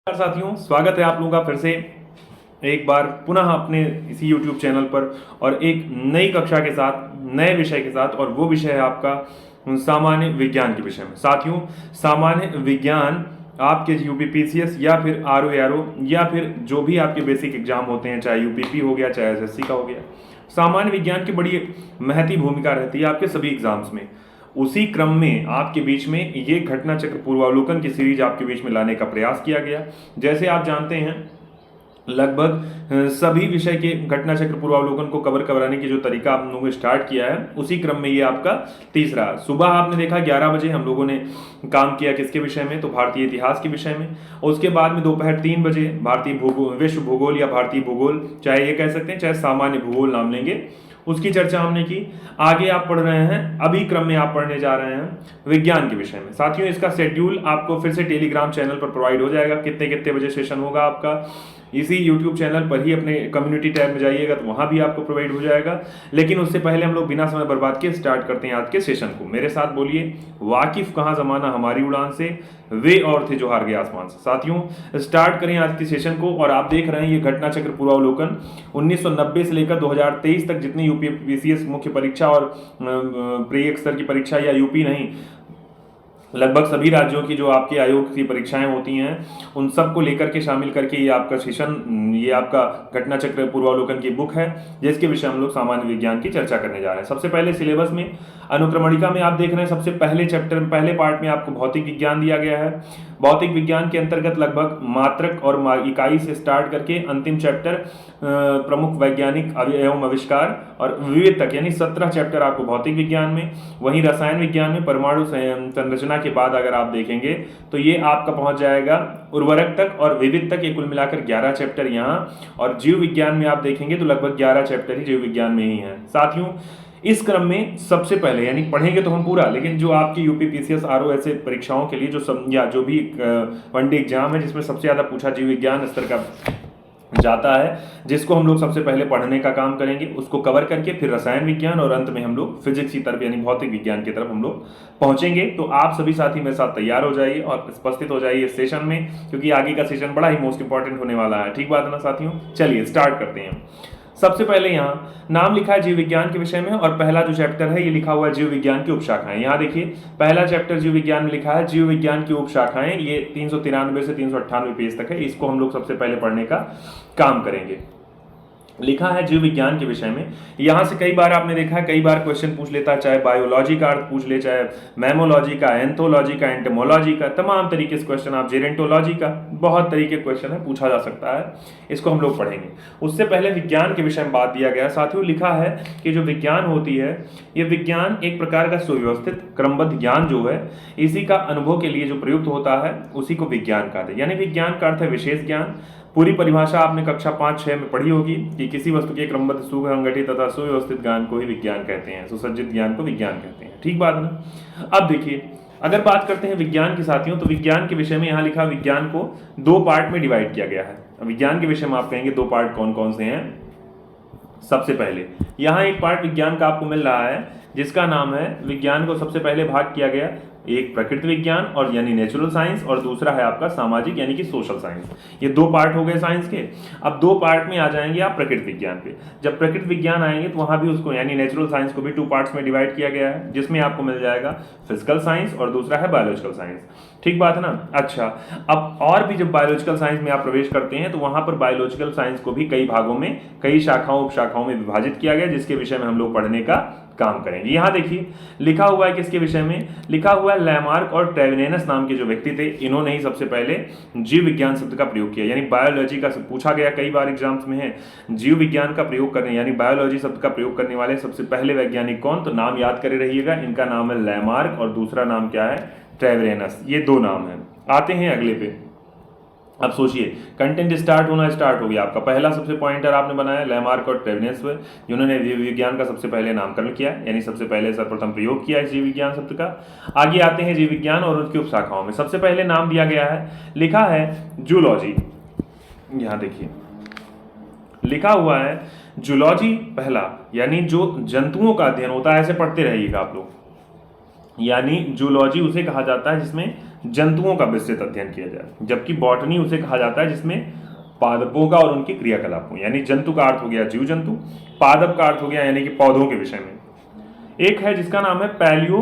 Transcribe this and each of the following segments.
नमस्कार साथियों, स्वागत है आप लोगों का फिर से एक बार पुनः अपने इसी YouTube चैनल पर और एक नई कक्षा के साथ, नए विषय के साथ। और वो विषय है आपका सामान्य विज्ञान के विषय में। साथियों, सामान्य विज्ञान आपके यूपीपीसीएस या फिर आरओ या फिर जो भी आपके बेसिक एग्जाम होते हैं, चाहे यूपीपी हो गया चाहे एसएससी का हो गया, सामान्य विज्ञान की बड़ी महती भूमिका रहती है आपके सभी एग्जाम्स में। उसी क्रम में आपके बीच में ये घटना चक्र पूर्वावलोकन की सीरीज आपके बीच में लाने का प्रयास किया गया। जैसे आप जानते हैं, लगभग सभी विषय के घटना चक्र पूर्वावलोकन को कवर कराने की जो तरीका आप लोगों ने स्टार्ट किया है, उसी क्रम में ये आपका तीसरा। सुबह आपने देखा 11 बजे हम लोगों ने काम किया किसके विषय में, तो भारतीय इतिहास के विषय में। उसके बाद में दोपहर 3 बजे भारतीय भूगोल, विश्व भूगोल या भारतीय भूगोल, चाहे ये कह सकते हैं चाहे सामान्य भूगोल नाम लेंगे, उसकी चर्चा हमने की। आगे आप पढ़ रहे हैं, अभी क्रम में आप पढ़ने जा रहे हैं विज्ञान के विषय में। साथियों, इसका शेड्यूल आपको फिर से टेलीग्राम चैनल पर प्रोवाइड हो जाएगा, कितने कितने बजे सेशन होगा आपका। इसी YouTube चैनल पर ही अपने कम्युनिटी टैब में जाइएगा तो वहां भी आपको प्रोवाइड हो जाएगा। लेकिन उससे पहले हम लोग बिना समय बर्बाद के स्टार्ट करते हैं आज के सेशन को। मेरे साथ बोलिए, वाकिफ कहां जमाना हमारी उड़ान से, वे और थे जो हार गए आसमान से। साथियों, स्टार्ट करें आज के सेशन को। और आप देख रहे हैं ये घटना चक्र पूर्वावलोकन 1990 से लेकर 2023 तक जितनी यूपीपीसीएस मुख्य परीक्षा और प्री स्तर की परीक्षा, या यूपी नहीं, लगभग सभी राज्यों की जो आपके आयोग की परीक्षाएं होती हैं, उन सबको लेकर के शामिल करके ये आपका सेशन, ये आपका घटना चक्र पूर्वावलोकन की बुक है, जिसके विषय हम लोग सामान्य विज्ञान की चर्चा करने जा रहे हैं। सबसे पहले सिलेबस में अनुक्रमणिका में आप देख रहे हैं, सबसे पहले चैप्टर में, पहले पार्ट में आपको भौतिक विज्ञान दिया गया है। भौतिक विज्ञान के अंतर्गत लगभग मात्रक और इकाई से स्टार्ट करके अंतिम चैप्टर प्रमुख वैज्ञानिक एवं आविष्कार और विविध तक, यानी 17 चैप्टर आपको भौतिक विज्ञान में। वहीं रसायन विज्ञान में परमाणु संरचना के बाद अगर आप देखेंगे तो ये आपका पहुंच जाएगा उर्वरक तक और विविध तक, ये कुल मिलाकर 11 चैप्टर यहाँ। और जीव विज्ञान में आप देखेंगे तो लगभग 11 चैप्टर ही जीव विज्ञान में ही है। साथियों, इस क्रम में सबसे पहले, यानी पढ़ेंगे तो हम पूरा, लेकिन जो आपकी यूपीपीसीएस आरओ ऐसे परीक्षाओं के लिए या जो भी वनडे एग्जाम है जिसमें सबसे ज्यादा पूछा जीव विज्ञान स्तर का जाता है, जिसको हम लोग सबसे पहले पढ़ने का काम करेंगे, उसको कवर करके फिर रसायन विज्ञान और अंत में हम लोग फिजिक्स की तरफ यानी भौतिक विज्ञान की तरफ हम लोग पहुंचेंगे। तो आप सभी साथी मेरे साथ तैयार हो जाइए और उपस्थित हो जाइए इस सेशन में, क्योंकि आगे का सेशन बड़ा ही मोस्ट इंपॉर्टेंट होने वाला है। ठीक बात है ना साथियों? चलिए स्टार्ट करते हैं। सबसे पहले यहाँ नाम लिखा है जीव विज्ञान के विषय में, और पहला जो चैप्टर है ये लिखा हुआ है जीव विज्ञान की उपशाखाएं। यहाँ देखिए, पहला चैप्टर जीव विज्ञान में लिखा है जीव विज्ञान की उपशाखाएं। ये 393 से 398 पेज तक है, इसको हम लोग सबसे पहले पढ़ने का काम करेंगे। लिखा है जीव विज्ञान के विषय में। यहां से कई बार आपने देखा है, कई बार क्वेश्चन पूछ लेता है, चाहे बायोलॉजी का अर्थ पूछ ले, चाहे मैमोलॉजी का, एंथोलॉजी का, एंटोमोलॉजी का, तमाम तरीके से क्वेश्चन, आप जेरेंटोलॉजी का, बहुत तरीके क्वेश्चन है, पूछा जा सकता है। इसको हम लोग पढ़ेंगे। उससे पहले विज्ञान के विषय में बात दिया गया। साथियों, लिखा है कि जो विज्ञान होती है, ये विज्ञान एक प्रकार का सुव्यवस्थित क्रमबद्ध ज्ञान जो है, इसी का अनुभव के लिए जो प्रयुक्त होता है, उसी को विज्ञान कहते हैं। यानी विज्ञान का अर्थ है विशेष ज्ञान। पूरी परिभाषा आपने कक्षा 5-6 में पढ़ी होगी कि किसी वस्तु के क्रमबद्ध, सुसंगठित तथा सुव्यवस्थित ज्ञान को ही विज्ञान कहते हैं, सुसज्जित ज्ञान को विज्ञान कहते हैं। ठीक बात है ना? अब देखिए, अगर बात करते हैं विज्ञान की साथियों, तो विज्ञान के विषय में यहाँ लिखा विज्ञान को 2 पार्ट में डिवाइड किया गया है। विज्ञान के विषय में आप कहेंगे 2 पार्ट कौन कौन से हैं? सबसे पहले यहाँ एक पार्ट विज्ञान का आपको मिल रहा है, जिसका नाम है, विज्ञान को सबसे पहले भाग किया गया, एक प्रकृति विज्ञान और यानी नेचुरल साइंस, और दूसरा है आपका सामाजिक यानी कि सोशल साइंस। ये 2 पार्ट हो गए साइंस के। अब 2 पार्ट में आ जाएंगे आप प्रकृति विज्ञान पे। जब प्रकृति विज्ञान आएंगे तो वहां भी उसको यानी नेचुरल साइंस को भी 2 पार्ट्स में डिवाइड किया गया है, जिसमें आपको मिल जाएगा फिजिकल साइंस और दूसरा है बायोलॉजिकल साइंस। ठीक बात है ना? अच्छा, अब और भी जब बायोलॉजिकल साइंस में आप प्रवेश करते हैं तो वहां पर बायोलॉजिकल साइंस को भी कई भागों में, कई शाखाओं उपशाखाओं में विभाजित किया गया, जिसके विषय में हम लोग पढ़ने का काम करेंगे। यहाँ देखिए, लिखा हुआ है किसके विषय में? लिखा हुआ है लैमार्क और ट्रेविनेनस नाम के जो व्यक्ति थे, इन्होंने ही सबसे पहले जीव विज्ञान शब्द का प्रयोग किया। यानी बायोलॉजी का पूछा गया कई बार एग्जाम्स में है, जीव विज्ञान का प्रयोग करने यानी बायोलॉजी शब्द का प्रयोग करने वाले सबसे पहले वैज्ञानिक कौन? तो नाम याद करे रहिएगा, इनका नाम है लैमार्क और दूसरा नाम क्या है? ट्रेविनेनस। ये 2 नाम है। आते हैं अगले पे। अब सोचिए, कंटेंट स्टार्ट हो गया आपका। पहला सबसे पॉइंटर आपने बनाया लैमार्क और ट्रेविनेस, जिन्होंने जीव विज्ञान का सबसे पहले नामकरण किया, यानी सबसे पहले सर्वप्रथम प्रयोग किया इस जीव विज्ञान शब्द का। आगे आते हैं जीव विज्ञान और उसकी उपशाखाओं में। सबसे पहले नाम दिया गया है, लिखा है जूलॉजी। यहां देखिए, लिखा हुआ है जूलॉजी पहला, यानी जो जंतुओं का अध्ययन होता है, ऐसे पढ़ते रहिएगा आप लोग। यानी जूलॉजी उसे कहा जाता है जिसमें जंतुओं का विस्तृत अध्ययन किया जाए, जबकि बॉटनी उसे कहा जाता है जिसमें पादपों का और उनके क्रियाकलापों, यानी जंतु का अर्थ हो गया जीव जंतु, पादप का अर्थ हो गया यानी कि पौधों के विषय में। एक है जिसका नाम है पैलियो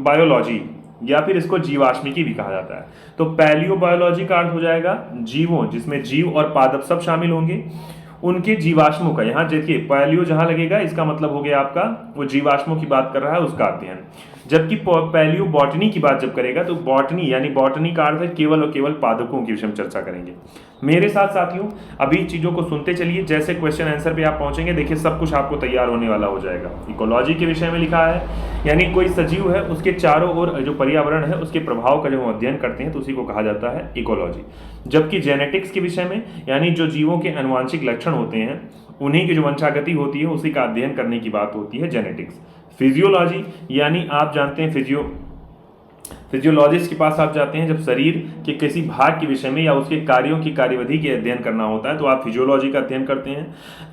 बायोलॉजी, या फिर इसको जीवाश्मिकी भी कहा जाता है। तो पैलियो बायोलॉजी का अर्थ हो जाएगा जीवों, जिसमें जीव और पादप सब शामिल होंगे, उनके जीवाश्मों का। यहाँ देखिए पैलियो जहां लगेगा इसका मतलब हो गया आपका वो जीवाश्मों की बात कर रहा है उसका अध्ययन, जबकि पैलियो बॉटनी की बात जब करेगा तो बॉटनी यानी बॉटनी का अर्थ है केवल और केवल पादपों के विषय में चर्चा करेंगे। मेरे साथ साथियों अभी चीजों को सुनते चलिए, जैसे क्वेश्चन आंसर पे आप पहुंचेंगे देखिए सब कुछ आपको तैयार होने वाला हो जाएगा। इकोलॉजी के विषय में लिखा है, यानी कोई सजीव है उसके चारों ओर जो पर्यावरण है उसके प्रभाव का जब हम अध्ययन करते हैं तो उसी को कहा जाता है इकोलॉजी। जबकि जेनेटिक्स के विषय में, यानी जो जीवों के आनुवांशिक लक्षण होते हैं उन्हीं की जो वंशागति होती है उसी का अध्ययन करने की बात होती है जेनेटिक्स। फिजियोलॉजी, यानी आप जानते हैं फिजियोलॉजिस्ट के पास आप जाते हैं जब शरीर के किसी भाग के विषय में या उसके कार्यों की कार्यविधि के अध्ययन करना होता है तो आप फिजियोलॉजी का अध्ययन करते हैं।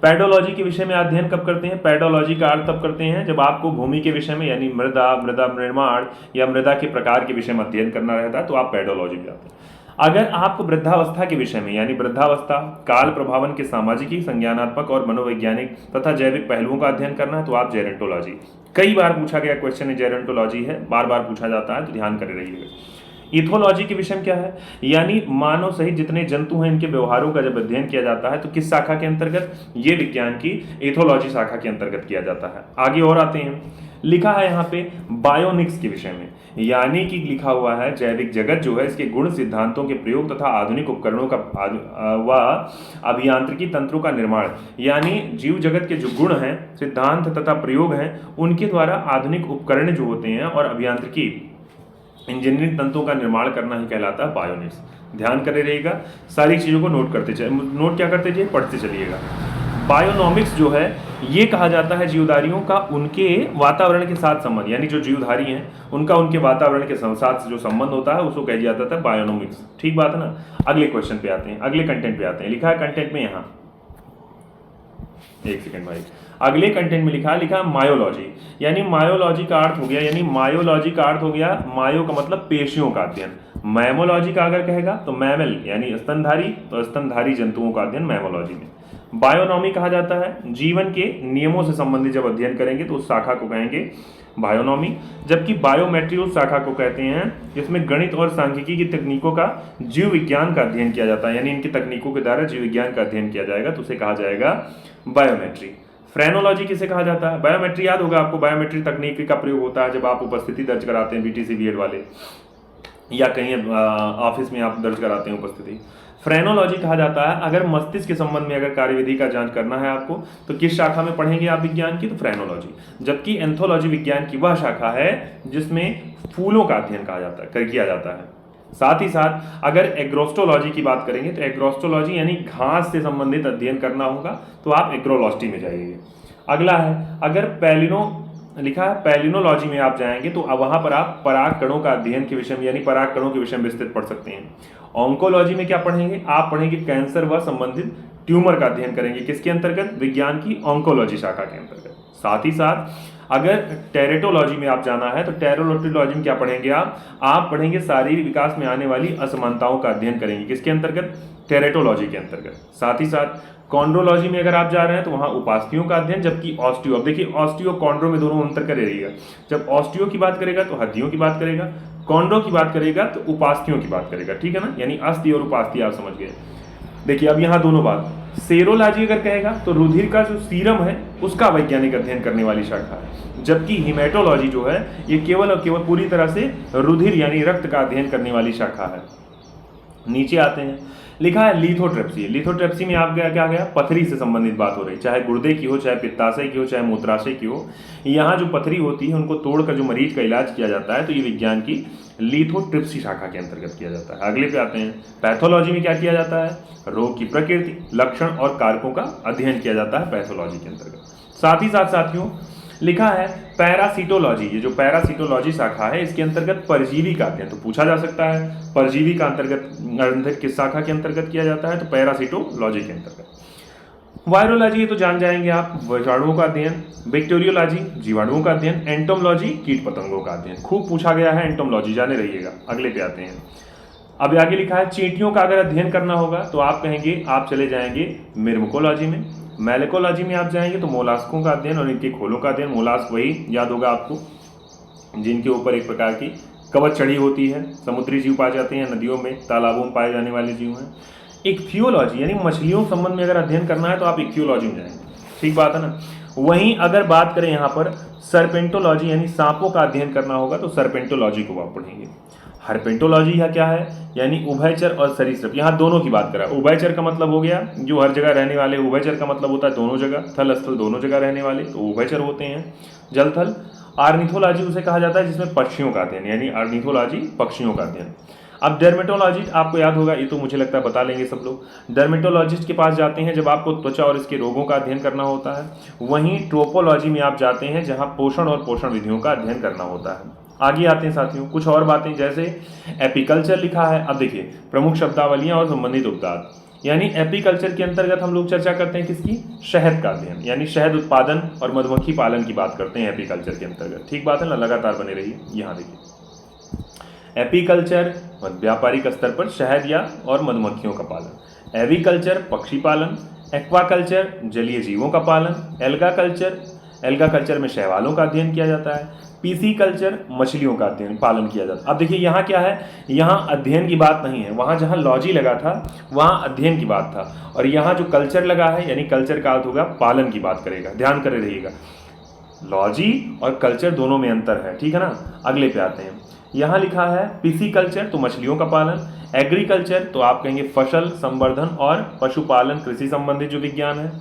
पैडोलॉजी के विषय में अध्ययन कब करते हैं? पैडोलॉजी का अर्थ तब करते हैं जब आपको भूमि के विषय में यानी मृदा निर्माण या मृदा के प्रकार के विषय में अध्ययन करना रहता है तो आप पैडोलॉजी में जाते हैं। अगर आपको वृद्धावस्था के विषय में यानी वृद्धावस्था, काल प्रभावन के सामाजिक, संज्ञानात्मक और मनोवैज्ञानिक तथा जैविक पहलुओं का अध्ययन करना है तो आप जेरोंटोलॉजी। कई बार पूछा गया क्वेश्चन है जेरोंटोलॉजी है, बार बार पूछा जाता है तो ध्यान करे रहिएगा। इथोलॉजी के विषय में क्या है? यानी मानव सहित जितने जंतु हैं इनके व्यवहारों का जब अध्ययन किया जाता है तो किस शाखा के अंतर्गत? ये विज्ञान की इथोलॉजी शाखा के अंतर्गत किया जाता है। आगे और आते हैं, लिखा है यहाँ पे बायोनिक्स के विषय में, यानी कि लिखा हुआ है जैविक जगत जो है इसके गुण सिद्धांतों के प्रयोग तथा आधुनिक उपकरणों का व अभियांत्रिकी तंत्रों का निर्माण, यानी जीव जगत के जो गुण हैं, सिद्धांत तथा प्रयोग हैं उनके द्वारा आधुनिक उपकरण जो होते हैं और अभियांत्रिकी इंजीनियरिंग तंत्रों का निर्माण करना ही कहलाता है बायोनिक्स। ध्यान करे रहिएगा, सारी चीज़ों को नोट करते चलिए, नोट क्या करते जाइए, पढ़ते चलिएगा। बायोनॉमिक्स जो है ये कहा जाता है जीवधारियों का उनके वातावरण के साथ संबंध, यानी जो जीवधारी हैं उनका उनके वातावरण के साथ जो संबंध होता है उसको कहा जाता था बायोनॉमिक्स। ठीक बात है ना। अगले क्वेश्चन पे आते हैं, अगले कंटेंट पे आते हैं। लिखा है कंटेंट में यहाँ, एक सेकेंड भाई, अगले कंटेंट में लिखा है मायोलॉजी, यानी मायोलॉजी का अर्थ हो गया, यानी मायोलॉजी का अर्थ हो गया, मायो का मतलब पेशियों का अध्ययन। मैमोलॉजी का अगर कहेगा तो मैमल यानी स्तनधारी, तो स्तनधारी जंतुओं का अध्ययन मैमोलॉजी में। बायोनॉमी कहा जाता है जीवन के नियमों से संबंधित जब अध्ययन करेंगे तो उस शाखा को कहेंगे बायोनॉमी। जबकि बायोमेट्री उस शाखा को कहते हैं जिसमें गणित और सांख्यिकी की तकनीकों का जीव विज्ञान का अध्ययन किया जाता है, यानी इनकी तकनीकों के द्वारा जीव विज्ञान का अध्ययन किया जाएगा तो उसे कहा जाएगा बायोमेट्री। फ्रेनोलॉजी किसे कहा जाता है? बायोमेट्री याद होगा आपको, बायोमेट्री तकनीक का प्रयोग होता है जब आप उपस्थिति दर्ज कराते हैं बीटीसी बीएड वाले या कहीं ऑफिस में आप दर्ज कराते हैं उपस्थिति। फ्रेनोलॉजी कहा जाता है अगर मस्तिष्क के संबंध में अगर कार्यविधि का जांच करना है आपको तो किस शाखा में पढ़ेंगे आप विज्ञान की? तो फ्रेनोलॉजी। जबकि एंथोलॉजी विज्ञान की वह शाखा है जिसमें फूलों का अध्ययन किया जाता है। साथ ही साथ अगर एग्रोस्टोलॉजी की बात करेंगे तो एग्रोस्टोलॉजी यानी घास से संबंधित अध्ययन करना होगा तो आप एग्रोलॉजी में जाइए। अगला है, अगर लिखा है पैलिनोलॉजी में आप जाएंगे तो वहां पर आप पराग कणों का अध्ययन के विषय में यानी पराग कणों के विषय में विस्तृत पढ़ सकते हैं। ऑन्कोलॉजी में क्या पढ़ेंगे? आप पढ़ेंगे कैंसर व संबंधित ट्यूमर का अध्ययन करेंगे, किसके अंतर्गत? विज्ञान की ऑन्कोलॉजी शाखा के अंतर्गत। साथ ही साथ अगर टेरेटोलॉजी में आप जाना है तो टेरोटोलॉजी में क्या पढ़ेंगे आप पढ़ेंगे शारीरिक विकास में आने वाली असमानताओं का अध्ययन करेंगे, किसके अंतर्गत? टेरेटोलॉजी के अंतर्गत। साथ ही साथ कॉन्ड्रोलॉजी में अगर आप जा रहे हैं तो वहां उपास्थियों का अध्ययन, जबकि ऑस्टियो, अब देखिए ऑस्टियो कॉन्ड्रो में दोनों अंतर करे रहिएगा। जब ऑस्टियो की बात करेगा तो हड्डियों की बात करेगा, कॉन्ड्रो की बात करेगा तो उपास्थियों की बात करेगा। ठीक है ना, यानी अस्थि और उपास्थि आप समझ गए। देखिए अब यहाँ दोनों बात, सेरोलॉजी अगर कहेगा तो रुधिर का जो सीरम है उसका वैज्ञानिक अध्ययन करने वाली शाखा है, जबकि हिमेटोलॉजी जो है ये केवल और केवल पूरी तरह से रुधिर यानी रक्त का अध्ययन करने वाली शाखा है। नीचे आते हैं, लिखा है लिथोट्रिप्सी। लिथोट्रिप्सी में आप क्या गया? पथरी से संबंधित बात हो रही, चाहे गुर्दे की हो, चाहे पित्ताशय की हो, चाहे मूत्राशय की हो। यहाँ जो पथरी होती है उनको तोड़कर जो मरीज का इलाज किया जाता है तो ये विज्ञान की लिथोट्रिप्सी शाखा के अंतर्गत किया जाता है। अगले पे आते हैं, पैथोलॉजी में क्या किया जाता है? रोग की प्रकृति, लक्षण और कारकों का अध्ययन किया जाता है पैथोलॉजी के अंतर्गत। साथ ही साथ साथियों लिखा है पैरासिटोलॉजी। ये जो पैरासिटोलॉजी शाखा है इसके अंतर्गत परजीवी का अध्ययन तो पूछा जा सकता है, परजीवी का अंतर्गत किस शाखा के अंतर्गत किया जाता है? तो पैरासिटोलॉजी के अंतर्गत। वायरोलॉजी ये तो जान जाएंगे आप, विषाणुओं का अध्ययन। बैक्टीरियोलॉजी जीवाणुओं का अध्ययन। एंटोमोलॉजी कीट पतंगों का अध्ययन। खूब पूछा गया है एंटोमोलॉजी, जाने रहिएगा। अगले पे आते हैं। अब आगे लिखा है चींटियों का अगर अध्ययन करना होगा तो आप कहेंगे, आप चले जाएंगे मिर्मकोलॉजी में। मैलेकोलॉजी में आप जाएंगे तो मोलास्कों का अध्ययन और इनके खोलों का अध्ययन। मोलास्क वही याद होगा आपको जिनके ऊपर एक प्रकार की कवच चढ़ी होती है, समुद्री जीव पाए जाते हैं, नदियों में तालाबों में पाए जाने वाले जीव हैं। इक्थियोलॉजी यानी मछलियों संबंध में अगर अध्ययन करना है तो आप इक्थियोलॉजी में जाएंगे, ठीक बात है ना। वहीं अगर बात करें यहाँ पर सर्पेंटोलॉजी यानी सांपों का अध्ययन करना होगा तो सर्पेंटोलॉजी को आप पढ़ेंगे। हर्पेंटोलॉजी यह क्या है, यानी उभयचर और सरीसृप, यहाँ दोनों की बात करा। उभयचर का मतलब हो गया जो हर जगह रहने वाले, उभयचर का मतलब होता है दोनों जगह, थल स्थल दोनों जगह रहने वाले, तो उभयचर होते हैं जल थल। आर्निथोलॉजी उसे कहा जाता है जिसमें पक्षियों का अध्ययन, यानी आर्निथोलॉजी पक्षियों का अध्ययन। अब डर्मेटोलॉजिस्ट आपको याद होगा, ये तो मुझे लगता है बता लेंगे सब लोग। डर्मेटोलॉजिस्ट के पास जाते हैं जब आपको त्वचा और इसके रोगों का अध्ययन करना होता है। वहीं ट्रोपोलॉजी में आप जाते हैं जहां पोषण और पोषण विधियों का अध्ययन करना होता है। आगे आते हैं साथियों कुछ और बातें, जैसे एपीकल्चर लिखा है। अब देखिए प्रमुख शब्दावलियां और संबंधित उपदाद, यानी एपीकल्चर के अंतर्गत हम लोग चर्चा करते हैं किसकी, शहद का अध्ययन, यानी शहद उत्पादन और मधुमक्खी पालन की बात करते हैं एपीकल्चर के अंतर्गत, ठीक बात है ना। लगातार बने रहिए। यहाँ देखिए एपीकल्चर व्यापारिक स्तर पर शहद या और मधुमक्खियों का पालन, एविकल्चर पक्षी पालन, एक्वाकल्चर जलीय जीवों का पालन, एल्गा कल्चर में शैवालों का अध्ययन किया जाता है, पीसी कल्चर मछलियों का अध्ययन पालन किया जाता है। अब देखिए यहाँ क्या है, यहाँ अध्ययन की बात नहीं है, वहाँ जहाँ लॉजी लगा था वहाँ अध्ययन की बात था, और यहाँ जो कल्चर लगा है यानी कल्चर का अर्थ होगा पालन की बात करेगा, ध्यान करे रहिएगा। लॉजी और कल्चर दोनों में अंतर है, ठीक है ना। अगले पे आते हैं। यहाँ लिखा है पीसी कल्चर तो मछलियों का पालन, एग्रीकल्चर तो आप कहेंगे फसल संवर्धन और पशुपालन कृषि संबंधित जो विज्ञान है।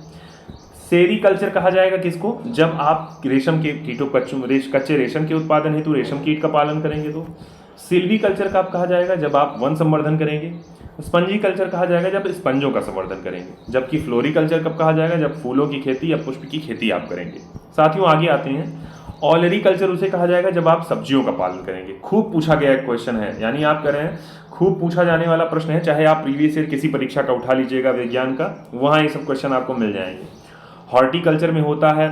सेरीकल्चर कहा जाएगा किसको, जब आप रेशम के कीटों कच्चे रेशम के उत्पादन हेतु रेशम कीट का पालन करेंगे तो। सिल्वी कल्चर का आप कहा जाएगा जब आप वन संवर्धन करेंगे। स्पंजी कल्चर कहा जाएगा जब स्पंजों का संवर्धन करेंगे। जबकि फ्लोरिकल्चर कब कहा जाएगा, जब फूलों की खेती या पुष्प की खेती आप करेंगे। साथियों आगे आते हैं। ऑलरी कल्चर उसे कहा जाएगा जब आप सब्जियों का पालन करेंगे। खूब पूछा गया एक क्वेश्चन है, यानी आप कह रहे हैं खूब पूछा जाने वाला प्रश्न है, चाहे आप प्रीवियस ईयर किसी परीक्षा का उठा लीजिएगा विज्ञान का, वहाँ ये सब क्वेश्चन आपको मिल जाएंगे। हॉर्टिकल्चर में होता है,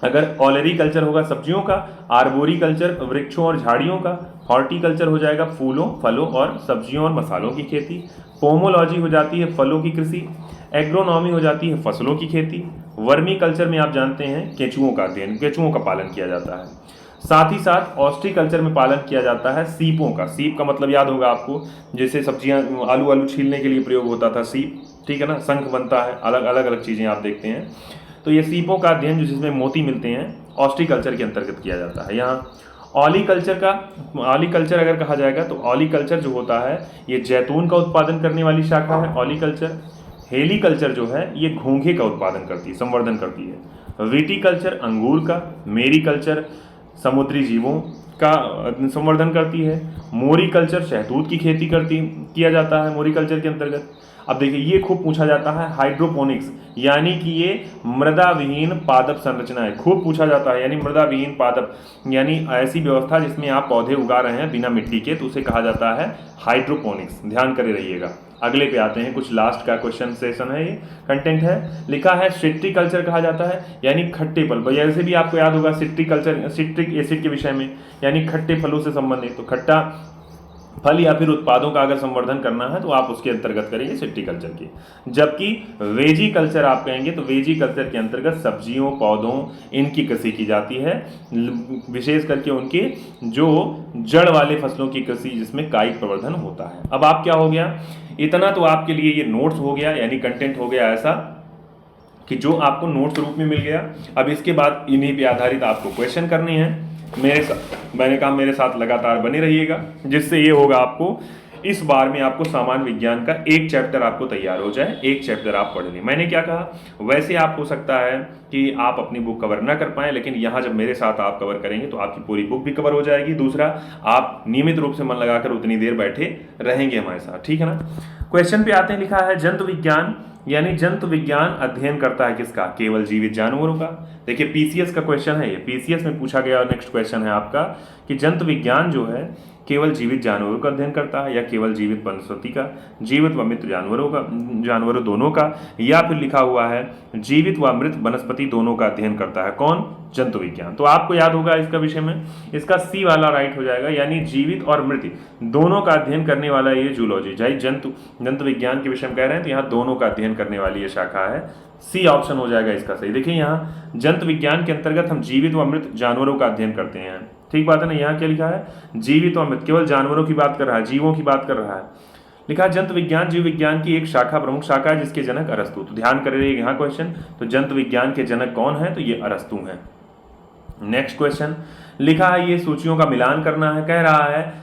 अगर ऑलरी कल्चर होगा सब्जियों का, आर्बोरी कल्चर वृक्षों और झाड़ियों का, हॉर्टिकल्चर हो जाएगा फूलों फलों और सब्जियों और मसालों की खेती, पोमोलॉजी हो जाती है फलों की कृषि, एग्रोनॉमी हो जाती है फसलों की खेती, वर्मी कल्चर में आप जानते हैं केंचुओं का अध्ययन, केंचुओं का पालन किया जाता है। साथ ही साथ ऑस्ट्रीकल्चर में पालन किया जाता है सीपों का। सीप का मतलब याद होगा आपको, जैसे सब्जियां आलू छीलने के लिए प्रयोग होता था सीप, ठीक है ना। शंख बनता है, अलग अलग चीज़ें आप देखते हैं, तो ये सीपों का अध्ययन जो जिसमें मोती मिलते हैं ऑस्ट्रीकल्चर के अंतर्गत किया जाता है। यहाँ ऑलीकल्चर अगर कहा जाएगा तो ऑलीकल्चर जो होता है ये जैतून का उत्पादन करने वाली शाखा है ऑलीकल्चर। हेलीकल्चर जो है ये घोंघे का उत्पादन करती है, संवर्धन करती है। विटीकल्चर अंगूर का, मेरीकल्चर समुद्री जीवों का संवर्धन करती है। मोरीकल्चर शहतूत की खेती किया जाता है मोरीकल्चर के अंतर्गत। अब देखिए ये खूब पूछा जाता है हाइड्रोपोनिक्स, यानी कि ये मृदा विहीन पादप संरचना है, खूब पूछा जाता है। यानी मृदा विहीन पादप यानी ऐसी व्यवस्था जिसमें आप पौधे उगा रहे हैं बिना मिट्टी के, तो उसे कहा जाता है हाइड्रोपोनिक्स, ध्यान करे रहिएगा। अगले पे आते हैं, कुछ लास्ट का क्वेश्चन सेशन है, ये कंटेंट है। लिखा है सिट्रिकल्चर कहा जाता है, यानी खट्टे फल, जैसे भी आपको याद होगा सिट्रिकल्चर सिट्रिक एसिड के विषय में, यानी खट्टे फलों से संबंधित, तो खट्टा फल या फिर उत्पादों का अगर संवर्धन करना है तो आप उसके अंतर्गत करेंगे सिट्रिकल्चर की। जबकि वेजी कल्चर आप कहेंगे तो वेजी कल्चर के अंतर्गत सब्जियों पौधों इनकी कृषि की जाती है, विशेष करके उनके जो जड़ वाले फसलों की कृषि जिसमें कायिक प्रवर्धन होता है। अब आप क्या हो गया, इतना तो आपके लिए ये नोट्स हो गया, यानी कंटेंट हो गया ऐसा कि जो आपको नोट्स रूप में मिल गया। अब इसके बाद इन्हीं पे आधारित आपको क्वेश्चन करने हैं। मैंने कहा मेरे साथ लगातार बने रहिएगा, जिससे ये होगा आपको इस बार में आपको सामान्य विज्ञान का एक चैप्टर आपको तैयार हो जाए, एक चैप्टर आप पढ़ लें। मैंने क्या कहा, वैसे आप हो सकता है कि आप अपनी बुक कवर ना कर पाएं, लेकिन यहाँ जब मेरे साथ आप कवर करेंगे तो आपकी पूरी बुक भी कवर हो जाएगी। दूसरा, आप नियमित रूप से मन लगाकर उतनी देर बैठे रहेंगे हमारे साथ, ठीक है ना। क्वेश्चन पे आते हैं, लिखा है जंतु विज्ञान, यानी जंतु विज्ञान अध्ययन करता है किसका, केवल जीवित जानवरों का। देखिए पीसीएस का क्वेश्चन है, ये पीसीएस में पूछा गया नेक्स्ट क्वेश्चन है आपका कि जंतु विज्ञान जो है केवल जीवित जानवरों का अध्ययन करता है, या केवल जीवित वनस्पति का, जीवित व मृत जानवरों दोनों का, या फिर लिखा हुआ है जीवित व मृत वनस्पति दोनों का अध्ययन करता है। कौन? जंतु विज्ञान। तो आपको याद होगा इसका विषय में, इसका सी वाला राइट हो जाएगा, यानी जीवित और मृत दोनों का अध्ययन करने वाला ये जूलॉजी, चाहे जंतु विज्ञान के विषय में कह रहे हैं तो यहाँ दोनों का अध्ययन करने वाली ये शाखा है। सी ऑप्शन हो जाएगा इसका सही। देखिए यहाँ जंतु विज्ञान के अंतर्गत हम जीवित व मृत जानवरों का अध्ययन करते हैं, ठीक बात है ना। यहाँ क्या लिखा है? जीवित व मृत, केवल जानवरों की बात कर रहा है, जीवों की बात कर रहा है। लिखा है जंतु विज्ञान जीव विज्ञान की एक शाखा, प्रमुख शाखा है जिसके जनक अरस्तु। तो ध्यान कर रहिए यहाँ क्वेश्चन, तो जंतु विज्ञान के जनक कौन है? तो ये अरस्तु हैं। नेक्स्ट क्वेश्चन लिखा है ये सूचियों का मिलान करना है, कह रहा है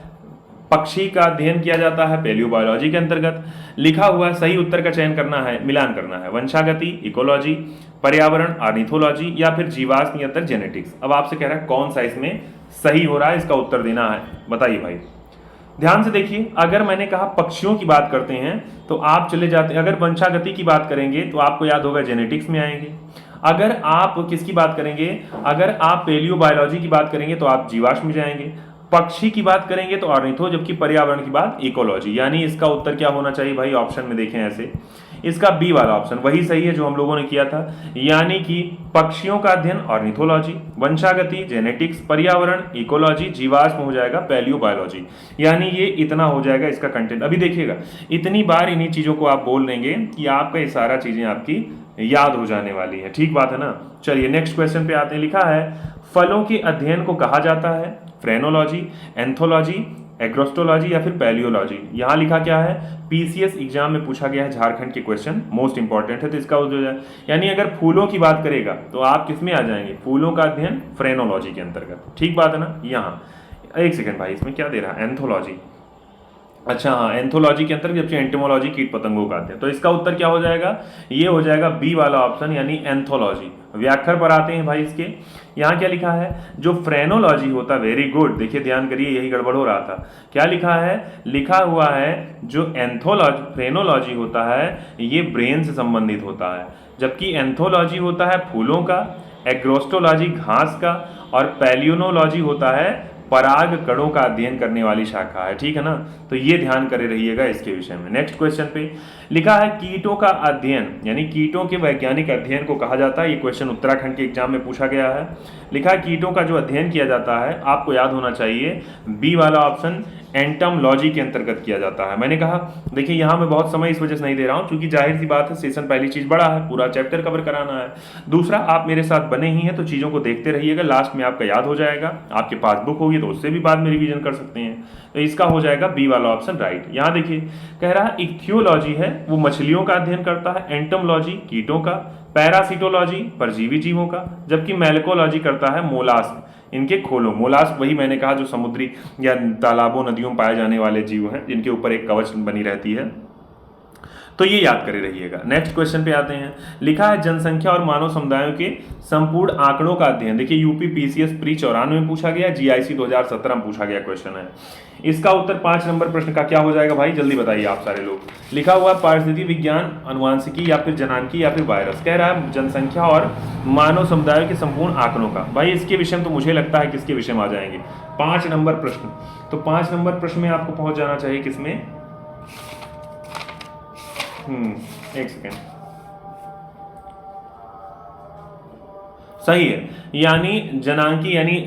पक्षी का अध्ययन किया जाता है पैलियोबायोलॉजी के अंतर्गत। लिखा हुआ सही उत्तर का चयन करना है, मिलान करना है, वंशागति इकोलॉजी, पर्यावरण ऑर्निथोलॉजी, या फिर जीवाश्म नियंत्रण जेनेटिक्स। अब आपसे कह रहा है कौन सा इसमें सही हो रहा है, इसका उत्तर देना है, बताइए भाई। ध्यान से देखिए, अगर मैंने कहा पक्षियों की बात करते हैं तो आप चले जाते हैं, अगर वंशागति की बात करेंगे तो आपको याद होगा जेनेटिक्स में आएंगे। अगर आप किसकी बात करेंगे, अगर आप पेलियोबायोलॉजी की बात करेंगे तो आप जीवाश्म में जाएंगे। पक्षी की बात करेंगे तो ऑर्निथो, जबकि पर्यावरण की बात इकोलॉजी। यानी इसका उत्तर क्या होना चाहिए भाई? ऑप्शन में देखें ऐसे, इसका बी वाला ऑप्शन वही सही है जो हम लोगों ने किया था, यानी कि पक्षियों का अध्ययन ऑर्निथोलॉजी, वंशागति जेनेटिक्स, पर्यावरण इकोलॉजी, जीवाश्म हो जाएगा पैलियोबायोलॉजी। यानी ये इतना हो जाएगा इसका कंटेंट। अभी देखिएगा, इतनी बार इन्हीं चीजों को आप बोल लेंगे कि आपका ये सारा चीजें आपकी याद हो जाने वाली है, ठीक बात है ना। चलिए नेक्स्ट क्वेश्चन पे आते हैं। लिखा है फलों के अध्ययन को कहा जाता है फ्रेनोलॉजी, एंथोलॉजी, एग्रोस्टोलॉजी, या फिर पैलियोलॉजी। यहाँ लिखा क्या है? पीसीएस एग्जाम में पूछा गया है, झारखंड के क्वेश्चन मोस्ट इंपॉर्टेंट है, तो इसका यानी अगर फूलों की बात करेगा तो आप किस में आ जाएंगे? फूलों का अध्ययन फ्रेनोलॉजी के अंतर्गत, ठीक बात है ना। यहाँ एक सेकंड भाई, इसमें क्या दे रहा है? एंथोलॉजी, अच्छा हाँ, एंथोलॉजी के अंतर्गत, जबकि एंटोमोलॉजी कीट पतंगों का अध्ययन। तो इसका उत्तर क्या हो जाएगा? ये हो जाएगा बी वाला ऑप्शन, यानी एंथोलॉजी। व्याख्या पर आते हैं भाई इसके। यहाँ क्या लिखा है? जो फ्रेनोलॉजी होता है, वेरी गुड, देखिए ध्यान करिए, यही गड़बड़ हो रहा था। क्या लिखा है? लिखा हुआ है जो फ्रेनोलॉजी होता है ये ब्रेन से संबंधित होता है, जबकि एंथोलॉजी होता है फूलों का, एग्रोस्टोलॉजी घास का, और पैलियोनोलॉजी होता है पराग कणों का अध्ययन करने वाली शाखा है, ठीक है ना। तो ये ध्यान करे रहिएगा इसके विषय में। नेक्स्ट क्वेश्चन पे लिखा है कीटों का अध्ययन, यानी कीटों के वैज्ञानिक अध्ययन को कहा जाता है। ये क्वेश्चन उत्तराखंड के एग्जाम में पूछा गया है। लिखा है कीटों का जो अध्ययन किया जाता है, आपको याद होना चाहिए बी वाला ऑप्शन, एंटमोलॉजी के अंतर्गत किया जाता है। मैंने कहा देखिए यहाँ मैं बहुत समय इस वजह से नहीं दे रहा हूँ क्योंकि जाहिर सी बात है सेशन पहली चीज बड़ा है, पूरा चैप्टर कवर कराना है। दूसरा, आप मेरे साथ बने ही हैं तो चीजों को देखते रहिएगा, लास्ट में आपका याद हो जाएगा। आपके पास बुक होगी तो उससे भी बाद में रिवीजन कर सकते हैं। तो इसका हो जाएगा बी वाला ऑप्शन राइट। यहाँ देखिए कह रहा है इक्थियोलॉजी है वो मछलियों का अध्ययन करता है, एंटमोलॉजी कीटों का, पैरासिटोलॉजी परजीवी जीवों का, जबकि मैलकोलॉजी करता है मोलास्क, इनके खोलों। मोलास्क वही मैंने कहा जो समुद्री या तालाबों नदियों में पाए जाने वाले जीव हैं जिनके ऊपर एक कवच बनी रहती है। तो ये याद करे रहिएगा। नेक्स्ट क्वेश्चन पे आते हैं। लिखा है जनसंख्या और मानव समुदायों के संपूर्ण आंकड़ों का अध्ययन। देखिए यूपी पीसीएस प्री 94 में पूछा गया, जीआईसी 2017 में पूछा गया क्वेश्चन है। इसका उत्तर 5 नंबर प्रश्न का क्या हो जाएगा भाई? जल्दी बताइए आप सारे लोग। लिखा हुआ पारिस्थितिकी विज्ञान, अनुवांशिकी, या फिर जनानकी, या फिर वायरस। कह रहा है जनसंख्या और मानव समुदायों के संपूर्ण आंकड़ों का। भाई इसके विषय में तो मुझे लगता है किसके विषय में आ जाएंगे? 5 नंबर प्रश्न। तो 5 नंबर प्रश्न में आपको पहुंच जाना चाहिए किसमें? एक सेकेंड, सही है, यानी जनांकी, यानी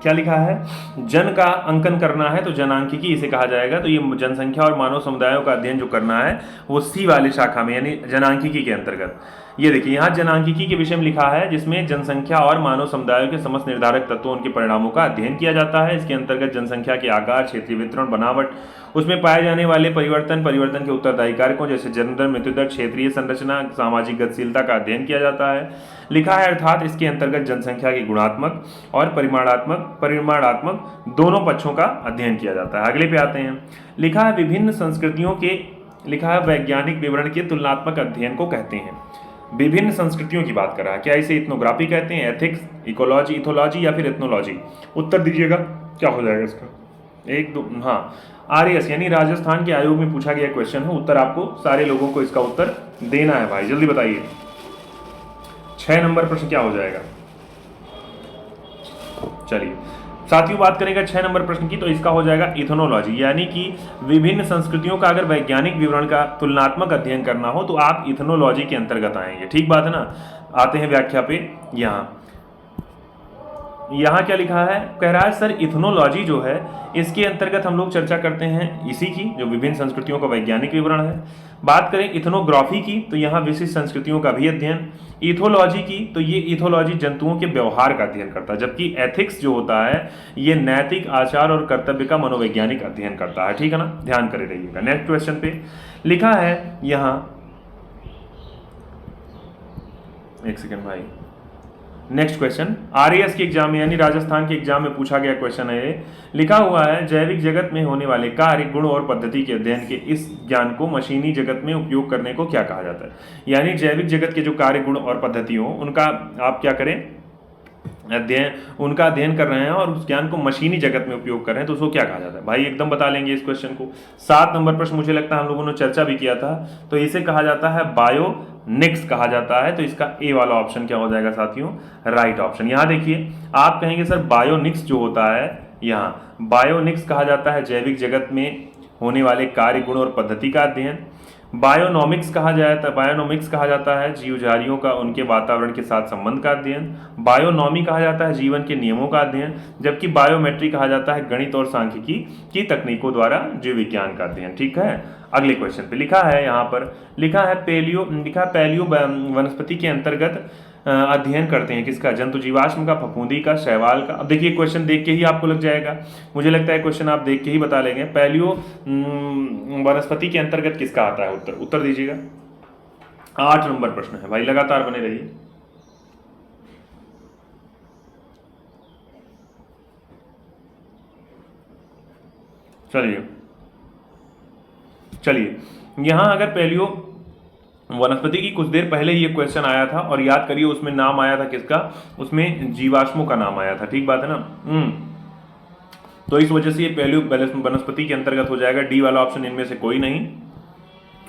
क्या लिखा है? जन का अंकन करना है तो जनांकिकी इसे कहा जाएगा। तो ये जनसंख्या और मानव समुदायों का अध्ययन जो करना है वो सी वाली शाखा में, यानी जनांकिकी के अंतर्गत। ये देखिए यहाँ जनांकिकी के विषय में लिखा है जिसमें जनसंख्या और मानव समुदायों के समस्त निर्धारक तत्वों उनके परिणामों का अध्ययन किया जाता है। इसके अंतर्गत जनसंख्या के आकार, क्षेत्रीय वितरण, बनावट, उसमें पाए जाने वाले परिवर्तन के उत्तरदायी कारकों जैसे जन्म दर, मृत्यु दर, क्षेत्रीय संरचना, सामाजिक गतिशीलता का अध्ययन किया जाता है। लिखा है अर्थात इसके अंतर्गत जनसंख्या के गुणात्मक और परिमाणात्मक दोनों पक्षों का अध्ययन किया जाता है। अगले पे आते हैं। लिखा है विभिन्न संस्कृतियों के, लिखा है वैज्ञानिक विवरण के तुलनात्मक अध्ययन को कहते हैं। विभिन्न संस्कृतियों की बात कर रहा है, क्या इसे इथनोग्राफी कहते हैं, एथिक्स, इकोलॉजी, इथोलॉजी, या फिर एथनोलॉजी? उत्तर दीजिएगा क्या हो जाएगा इसका? 1 2, हाँ आरएस, यानी राजस्थान के आयोग में पूछा गया क्वेश्चन है। उत्तर आपको सारे लोगों को इसका उत्तर देना है भाई, जल्दी बताइए। 6 नंबर प्रश्न क्या हो जाएगा? चलिए साथियों बात करेंगे 6 नंबर प्रश्न की, तो इसका हो जाएगा इथनोलॉजी, यानी कि विभिन्न संस्कृतियों का अगर वैज्ञानिक विवरण का तुलनात्मक अध्ययन करना हो तो आप इथनोलॉजी के अंतर्गत आएंगे। ठीक बात है ना। आते हैं व्याख्या पे। यहाँ क्या लिखा है, कह रहा है सर इथनोलॉजी जो है इसके अंतर्गत हम लोग चर्चा करते हैं इसी की, जो विभिन्न संस्कृतियों का वैज्ञानिक विवरण है। बात करें इथनोग्राफी की तो यहाँ विशिष्ट संस्कृतियों का भी अध्ययन। इथोलॉजी की तो ये इथोलॉजी जंतुओं के व्यवहार का अध्ययन करता है, जबकि एथिक्स जो होता है ये नैतिक आचार और कर्तव्य का मनोवैज्ञानिक अध्ययन करता है। ठीक है ना, ध्यान करे रहिएगा। नेक्स्ट क्वेश्चन पे लिखा है यहाँ, एक सेकेंड भाई, नेक्स्ट क्वेश्चन आरएएस के एग्जाम में यानी राजस्थान के एग्जाम में पूछा गया क्वेश्चन है। लिखा हुआ है जैविक जगत में होने वाले कार्य, गुण और पद्धति के अध्ययन के इस ज्ञान को मशीनी जगत में उपयोग करने को क्या कहा जाता है। यानी जैविक जगत के जो कार्य, गुण और पद्धति हो उनका आप क्या करें, उनका अध्ययन कर रहे हैं और उस ज्ञान को मशीनी जगत में उपयोग कर रहे हैं तो उसको क्या कहा जाता है। भाई एकदम बता लेंगे इस क्वेश्चन को। 7 नंबर प्रश्न मुझे लगता है हम लोगों ने चर्चा भी किया था। तो इसे कहा जाता है बायोनिक्स कहा जाता है। तो इसका ए वाला ऑप्शन क्या हो जाएगा साथियों, राइट ऑप्शन। यहाँ देखिए आप कहेंगे सर बायोनिक्स जो होता है, यहाँ बायोनिक्स कहा जाता है जैविक जगत में होने वाले कार्य, गुण और पद्धति का अध्ययन। बायोनॉमिक्स कहा जाता है जीवजारियों का उनके वातावरण के साथ संबंध का अध्ययन। बायोनॉमी कहा जाता है जीवन के नियमों का अध्ययन, जबकि बायोमेट्री कहा जाता है गणित और सांख्यिकी की तकनीकों द्वारा जीव विज्ञान का अध्ययन। ठीक है, अगले क्वेश्चन पे लिखा है, यहाँ पर लिखा है पैलियो वनस्पति के अंतर्गत अध्ययन करते हैं किसका, जंतु जीवाश्म का, फफूंदी का, शैवाल का। अब देखिए क्वेश्चन देख के ही आपको लग जाएगा, मुझे लगता है क्वेश्चन आप देख के ही बता लेंगे। पैलियो वनस्पति के अंतर्गत किसका आता है, उत्तर दीजिएगा। 8 नंबर प्रश्न है भाई, लगातार बने रहिए। चलिए यहां अगर पैलियो वनस्पति की कुछ देर पहले ही ये क्वेश्चन आया था और याद करिए उसमें नाम आया था किसका, उसमें जीवाश्मों का नाम आया था। ठीक बात है ना। तो इस वजह से ये पैलियो वनस्पति के अंतर्गत हो जाएगा। डी वाला ऑप्शन इनमें से कोई नहीं।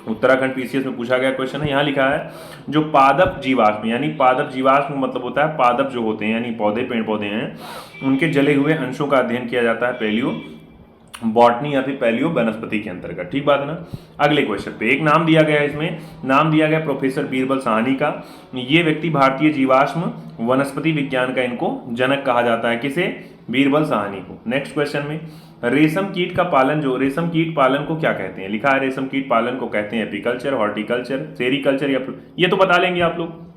उत्तराखंड पीसीएस में पूछा गया क्वेश्चन है। यहाँ लिखा है जो पादप जीवाश्म, यानी पादप जीवाश्म मतलब होता है पादप जो होते हैं यानी पौधे, पेड़ पौधे हैं, उनके जले हुए अंशों का अध्ययन किया जाता है पैलियो बॉटनी या फिर पैलियो वनस्पति के अंतर्गत। ठीक बात है ना। अगले क्वेश्चन पे एक नाम दिया गया है, इसमें नाम दिया गया प्रोफेसर बीरबल साहनी का। ये व्यक्ति भारतीय जीवाश्म वनस्पति विज्ञान का इनको जनक कहा जाता है। किसे, बीरबल साहनी को। नेक्स्ट क्वेश्चन में रेशम कीट का पालन, जो रेशम कीट पालन को क्या कहते हैं, लिखा है रेशम कीट पालन को कहते हैं एपीकल्चर, हॉर्टिकल्चर, सेरीकल्चर, या ये तो बता लेंगे आप लोग।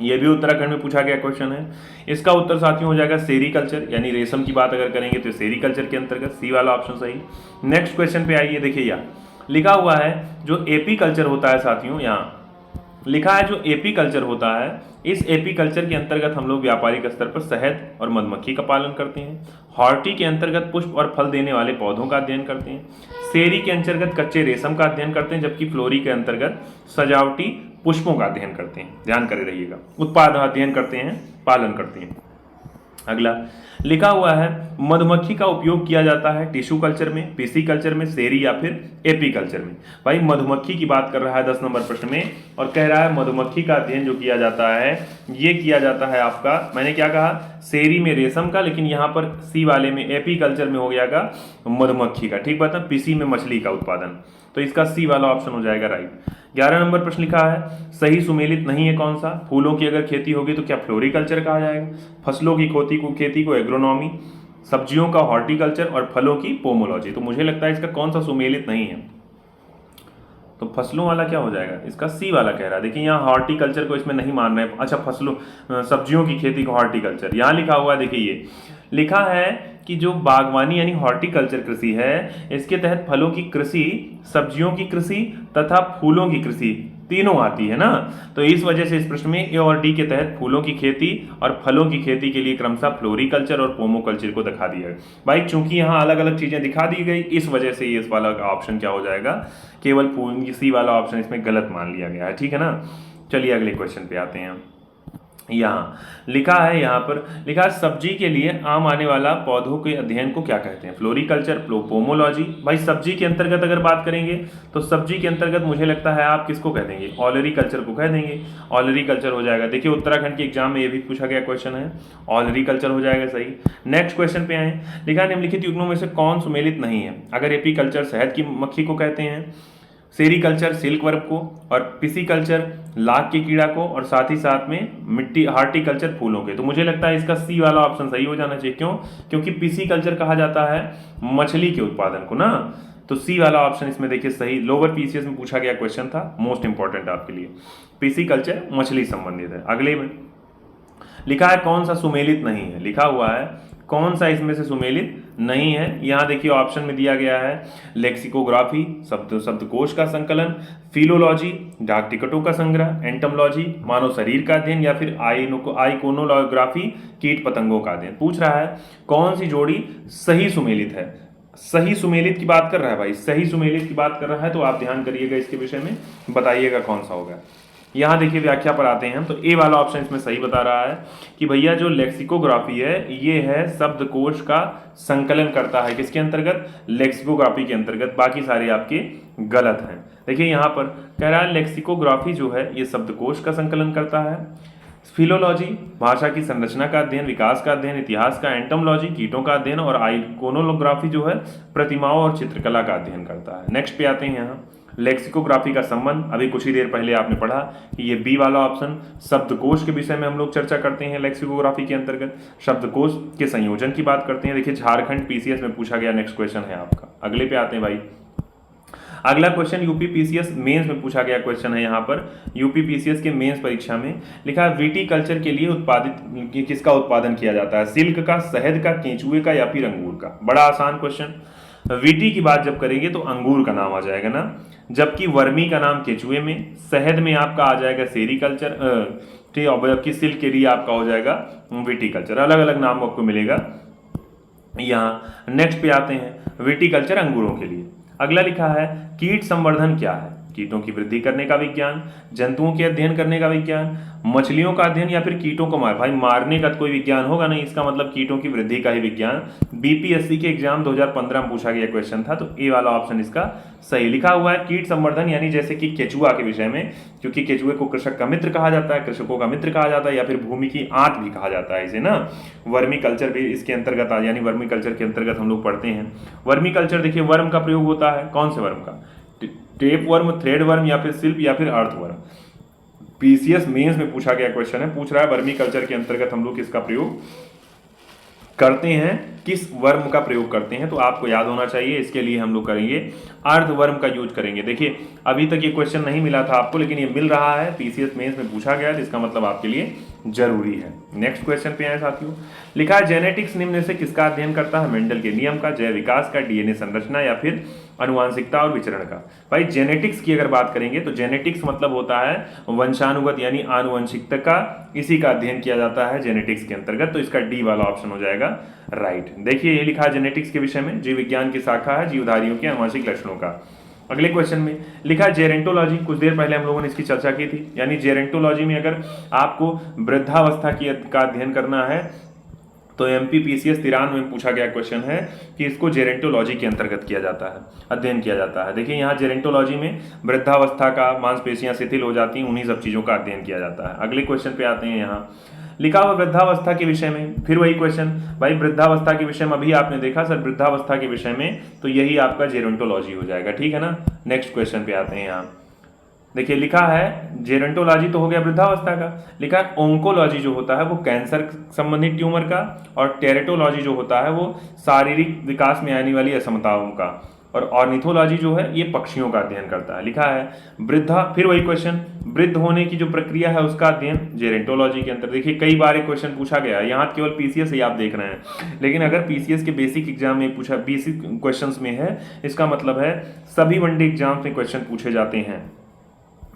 ये भी उत्तराखंड में पूछा गया क्वेश्चन है। इसका उत्तर साथियों हो जाएगा सेरीकल्चर, यानी रेशम की बात अगर करेंगे तो सेरीकल्चर के अंतर्गत, सी वाला ऑप्शन सही। नेक्स्ट क्वेश्चन पे आइए, देखिए यहाँ लिखा हुआ है जो एपीकल्चर होता है साथियों, यहाँ लिखा है जो एपीकल्चर होता है, इस एपीकल्चर के अंतर्गत हम लोग व्यापारिक स्तर पर शहद और मधुमक्खी का पालन करते हैं। हॉर्टी के अंतर्गत पुष्प और फल देने वाले पौधों का अध्ययन करते हैं। सेरी के अंतर्गत कच्चे रेशम का अध्ययन करते हैं, जबकि फ्लोरी के अंतर्गत सजावटी पुष्पों का अध्ययन करते हैं। ध्यान करे रहिएगा, उत्पाद अध्ययन करते हैं, पालन करते हैं। अगला लिखा हुआ है मधुमक्खी का उपयोग किया जाता है टिश्यू कल्चर में, पीसी कल्चर में, सेरी या फिर एपी कल्चर में। भाई मधुमक्खी की बात कर रहा है 10 नंबर प्रश्न में और कह रहा है मधुमक्खी का अध्ययन जो किया जाता है ये किया जाता है आपका, मैंने क्या कहा, सेरी में रेशम का, लेकिन यहाँ पर सी वाले में एपी कल्चर में हो गया मधुमक्खी का। ठीक बात है, पीसी में मछली का उत्पादन। तो इसका सी वाला ऑप्शन हो जाएगा राइट। 11 नंबर प्रश्न लिखा है सही सुमेलित नहीं है कौन सा, फूलों की अगर खेती होगी तो क्या फ्लोरिकल्चर कहा जाएगा, फसलों की खेती को एग्रोनॉमी, सब्जियों का हॉर्टिकल्चर और फलों की पोमोलॉजी। तो मुझे लगता है इसका कौन सा सुमेलित नहीं है, तो फसलों वाला क्या हो जाएगा, इसका सी वाला कह रहा है। देखिए यहाँ हॉर्टिकल्चर को इसमें नहीं मान रहे हैं। अच्छा फसलों सब्जियों की खेती को हॉर्टिकल्चर, यहाँ लिखा हुआ है, देखिए ये लिखा है कि जो बागवानी यानी हॉर्टिकल्चर कृषि है, इसके तहत फलों की कृषि, सब्जियों की कृषि तथा फूलों की कृषि तीनों आती है ना। तो इस वजह से इस प्रश्न में ए और डी के तहत फूलों की खेती और फलों की खेती के लिए क्रमशः फ्लोरिकल्चर और पोमोकल्चर को दिखा दिया है। भाई चूंकि यहाँ अलग अलग चीजें दिखा दी गई, इस वजह से इस वाला ऑप्शन क्या हो जाएगा, केवल सी वाला ऑप्शन इसमें गलत मान लिया गया है। ठीक है ना। चलिए अगले क्वेश्चन पे आते हैं। यहाँ लिखा है, यहाँ पर लिखा है सब्जी के लिए आम आने वाला पौधों के अध्ययन को क्या कहते हैं? Floriculture, pomology. भाई सब्जी के अंतर्गत अगर बात करेंगे तो सब्जी के अंतर्गत मुझे लगता है आप किसको कह देंगे? ऑलरीकल्चर को कह देंगे। ऑलरीकल्चर हो जाएगा। देखिए उत्तराखंड के एग्जाम में ये भी पूछा गया क्वेश्चन है, ऑलरीकल्चर हो जाएगा सही। नेक्स्ट क्वेश्चन पे आए, लिखा निम्नलिखित युग्मों में से कौन सुमेलित नहीं है? अगर एपीकल्चर शहद की मक्खी को कहते हैं, सेरीकल्चर सिल्क वर्म को, और पिसीकल्चर लाख के कीड़ा को, और साथ ही साथ में मिट्टी हार्टिकल्चर फूलों के। तो मुझे लगता है इसका सी वाला ऑप्शन सही हो जाना चाहिए। क्यों? क्योंकि पिसीकल्चर कहा जाता है मछली के उत्पादन को ना, तो सी वाला ऑप्शन इसमें देखिए सही। लोअर पीसीएस में पूछा गया क्वेश्चन था, मोस्ट इंपॉर्टेंट आपके लिए। पिसीकल्चर मछली संबंधित है। अगले में लिखा है कौन सा सुमेलित नहीं है? लिखा हुआ है कौन सा इसमें से सुमेलित नहीं है? यहाँ देखिए ऑप्शन में दिया गया है लेक्सिकोग्राफी, शब्दकोश का संकलन, फिलोलॉजी, डाक टिकटों का संग्रह, एंटमोलॉजी, मानव शरीर का अध्ययन, या फिर आइकोनोग्राफी, कीट पतंगों का अध्ययन। पूछ रहा है कौन सी जोड़ी सही सुमेलित है? सही सुमेलित की बात कर रहा है भाई, सही सुमेलित की बात कर रहा है, तो आप ध्यान करिएगा इसके विषय में, बताइएगा कौन सा होगा। यहाँ देखिए व्याख्या पर आते हैं तो ए वाला ऑप्शन इसमें सही बता रहा है कि भैया जो लेक्सिकोग्राफी है ये है शब्दकोश का संकलन करता है। किसके अंतर्गत? लेक्सिकोग्राफी के अंतर्गत। बाकी सारे आपके गलत हैं। देखिए यहाँ पर कह रहा है लेक्सिकोग्राफी जो है ये शब्दकोश का संकलन करता है, फिलोलॉजी भाषा की संरचना का अध्ययन, विकास का अध्ययन, इतिहास का, एंटोमोलॉजी कीटों का अध्ययन, और आइकोनोग्राफी जो है प्रतिमाओं और चित्रकला का अध्ययन करता है। नेक्स्ट पे आते हैं यहाँ लेक्सिकोग्राफी का संबंध। अभी कुछ ही देर पहले आपने पढ़ा कि ये बी वाला ऑप्शन शब्दकोश के विषय में हम लोग चर्चा करते हैं। लेक्सिकोग्राफी के अंतर्गत शब्दकोश के संयोजन की बात करते हैं। देखिए झारखंड पीसीएस में पूछा गया नेक्स्ट क्वेश्चन है आपका। अगले पे आते हैं भाई, अगला क्वेश्चन यूपी पीसीएस मेंस में पूछा गया क्वेश्चन है। यहाँ पर यूपी पीसीएस के मेंस परीक्षा में लिखा है विटीकल्चर के लिए उत्पादित किसका उत्पादन किया जाता है? सिल्क का, शहद का, केंचुए का, या फिर अंगूर का? बड़ा आसान क्वेश्चन। वीटी की बात जब करेंगे तो अंगूर का नाम आ जाएगा ना, जबकि वर्मी का नाम केचुए में, शहद में आपका आ जाएगा सेरीकल्चर, ठीक है, जबकि सिल्क के लिए आपका हो जाएगा विटीकल्चर। अलग अलग नाम आपको मिलेगा यहाँ। नेक्स्ट पे आते हैं विटीकल्चर अंगूरों के लिए। अगला लिखा है कीट संवर्धन क्या है? कीटों की वृद्धि करने का विज्ञान, जंतुओं के अध्ययन करने का विज्ञान, मछलियों का अध्ययन, या फिर कीटों को भाई मारने का कोई विज्ञान होगा नहीं, इसका मतलब कीटों की वृद्धि का ही विज्ञान। बीपीएससी के एग्जाम 2015 में पूछा गया क्वेश्चन था, तो ए वाला ऑप्शन इसका सही। लिखा हुआ है कीट संवर्धन यानी जैसे कि केचुआ के विषय में, क्योंकि केचुए को कृषक का मित्र कहा जाता है, कृषकों का मित्र कहा जाता है, या फिर भूमि की आंत भी कहा जाता है इसे ना। वर्मी कल्चर भी इसके अंतर्गत यानी वर्मी कल्चर के अंतर्गत हम लोग पढ़ते हैं। वर्मी कल्चर देखिए वर्म का प्रयोग होता है, कौन से वर्म का? टेप वर्म, थ्रेड वर्म, या फिर सिल्प, या फिर अर्थ वर्म। पीसीएस मेंस में पूछा गया क्वेश्चन है, पूछ रहा है वर्मी कल्चर के अंतर्गत हम लोग किसका प्रयोग करते हैं, किस वर्म का प्रयोग करते हैं? तो आपको याद होना चाहिए, इसके लिए हम लोग करेंगे अर्थ वर्म का यूज करेंगे। देखिए अभी तक ये क्वेश्चन नहीं मिला था आपको, लेकिन ये मिल रहा है, पीसीएस मेंस में पूछा गया, तो इसका मतलब आपके लिए जरूरी है। नेक्स्ट क्वेश्चन पे आए साथियों, लिखा है जेनेटिक्स निम्न से किसका अध्ययन करता है? मेंडल के नियम का, जैव विकास का, डीएनए संरचना, या फिर अनुवांशिकता और विचरण का? भाई जेनेटिक्स की अगर बात करेंगे तो जेनेटिक्स मतलब होता है वंशानुगत यानी आनुवंशिकता का, इसी का अध्ययन किया जाता है जेनेटिक्स के अंतर्गत, तो इसका डी वाला ऑप्शन हो जाएगा राइट। देखिए ये लिखा है जेनेटिक्स के विषय में जीव विज्ञान की शाखा है जीवधारियों के आनुवंशिक लक्षणों का। अगले क्वेश्चन में लिखा है जेरेंटोलॉजी, कुछ देर पहले हम लोगों ने इसकी चर्चा की थी, यानी जेरेंटोलॉजी में अगर आपको वृद्धावस्था का अध्ययन करना है तो एमपीपीसीएस 93 में पूछा गया क्वेश्चन है कि इसको जेरेंटोलॉजी के अंतर्गत किया जाता है, अध्ययन किया जाता है। देखिए यहाँ जेरेंटोलॉजी में वृद्धावस्था का, मांसपेशियां शिथिल हो जाती हैं, उन्हीं सब चीजों का अध्ययन किया जाता है। अगले क्वेश्चन पे आते हैं, यहाँ लिखा हुआ वृद्धावस्था के विषय में, फिर वही क्वेश्चन भाई वृद्धावस्था के विषय में अभी आपने देखा सर वृद्धावस्था के विषय में, तो यही आपका जेरोंटोलॉजी हो जाएगा, ठीक है ना। नेक्स्ट क्वेश्चन पे आते हैं, यहाँ देखिए लिखा है जेरोंटोलॉजी तो हो गया वृद्धावस्था का, लिखा है ओंकोलॉजी जो होता है वो कैंसर संबंधित ट्यूमर का, और टेरेटोलॉजी जो होता है वो शारीरिक विकास में आने वाली असमताओं का, और ऑर्निथोलॉजी जो है ये पक्षियों का अध्ययन करता है। लिखा है वृद्धा, फिर वही क्वेश्चन, वृद्ध होने की जो प्रक्रिया है उसका अध्ययन जेरेंटोलॉजी के अंदर। देखिए कई बार एक क्वेश्चन पूछा गया है, यहाँ केवल पीसीएस ही आप देख रहे हैं, लेकिन अगर पीसीएस के बेसिक एग्जाम में पूछा, बेसिक क्वेश्चंस में है, इसका मतलब है सभी वनडे एग्जाम्स में क्वेश्चन पूछे जाते हैं।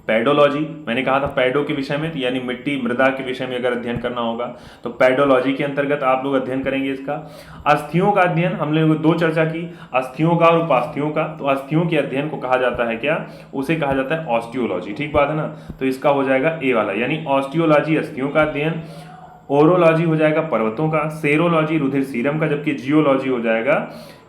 पेडोलॉजी, मैंने कहा था पेडो के विषय में, यानी मिट्टी मृदा के विषय में अगर अध्ययन करना होगा तो पेडोलॉजी के अंतर्गत आप लोग अध्ययन करेंगे इसका। अस्थियों का अध्ययन हमने दो चर्चा की, अस्थियों का और उपास्थियों का। तो अस्थियों के अध्ययन को कहा जाता है क्या, उसे कहा जाता है ऑस्टियोलॉजी, ठीक बात है ना। तो इसका हो जाएगा ए वाला, यानी ऑस्टियोलॉजी अस्थियों का अध्ययन, ओरोलॉजी हो जाएगा पर्वतों का, सेरोलॉजी रुधिर सीरम का, जबकि जियोलॉजी हो जाएगा